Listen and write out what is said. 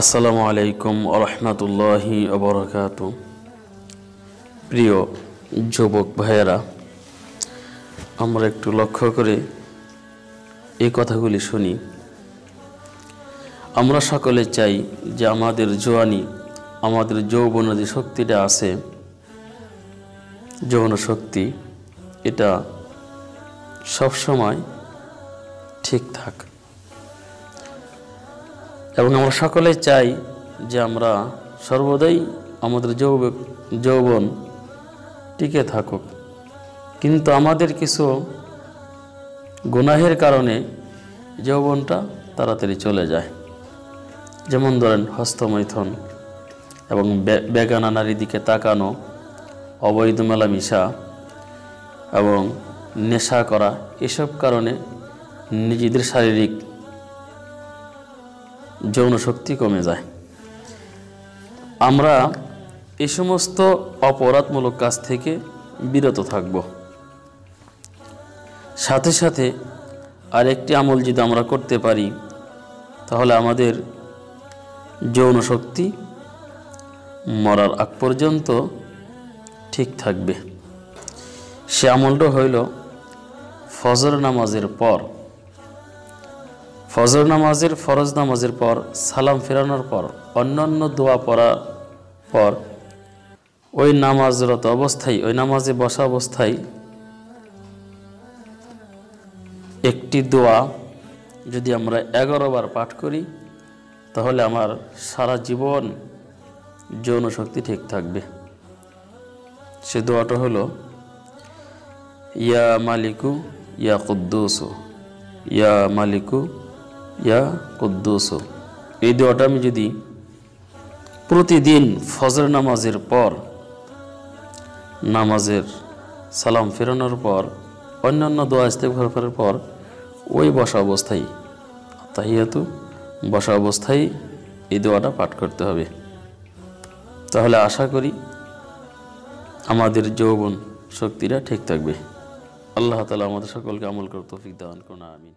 আসসালামু আলাইকুম ওয়া রাহমাতুল্লাহি ওয়া বারাকাতুহু। প্রিয় যুবক ভাইয়েরা, আমরা একটু লক্ষ্য করে এই কথাগুলি শুনি। আমরা সকলে চাই যে আমাদের জওয়ানি, আমাদের যৌবনের যে শক্তিটা আছে, যৌন শক্তি, এটা সবসময় ঠিক থাক। এবং আমরা সকলেই চাই যে আমরা সর্বদাই আমাদের যৌবন টিকে থাকুক। কিন্তু আমাদের কিছু গুনাহের কারণে যৌবনটা তাড়াতাড়ি চলে যায়। যেমন ধরেন হস্তমৈথুন এবং বেগানা নারীর দিকে তাকানো, অবৈধ মেলামেশা এবং নেশা করা, এসব কারণে নিজেদের শারীরিক যৌন শক্তি কমে যায়। আমরা এই সমস্ত অপরাধমূলক কাজ থেকে বিরত থাকব। সাথে সাথে আরেকটি আমল যদি আমরা করতে পারি, তাহলে আমাদের যৌন শক্তি মরার আগ পর্যন্ত ঠিক থাকবে। সে আমলটা হইল ফজর নামাজের পর, ফজর নামাজের ফরজ নামাজের পর সালাম ফেরানোর পর, অন্যান্য দোয়া পড়ার পর, ওই নামাজরত অবস্থায়, ওই নামাজে বসা অবস্থায় একটি দোয়া যদি আমরা 11 বার পাঠ করি, তাহলে আমার সারা জীবন যৌন শক্তি ঠিক থাকবে। সে দোয়াটা হলো ইয়া মালিকু ইয়া কুদ্দুসু, ইয়া মালিকু ইয়া কুদ্দুস। এই দোয়াটা আমি যদি প্রতিদিন ফজর নামাজের পর, নামাজের সালাম ফেরানোর পর, অন্যান্য দোয়া ইস্তেগফার করার পর, ওই বসা অবস্থায়, তাহিয়াতু বসা অবস্থায় এই দোয়াটা পাঠ করতে হবে। তাহলে আশা করি আমাদের যৌবন শক্তিটা ঠিক থাকবে। আল্লাহ তাআলা আমাদের সকলকে আমল করার তৌফিক দান করুন, আমিন।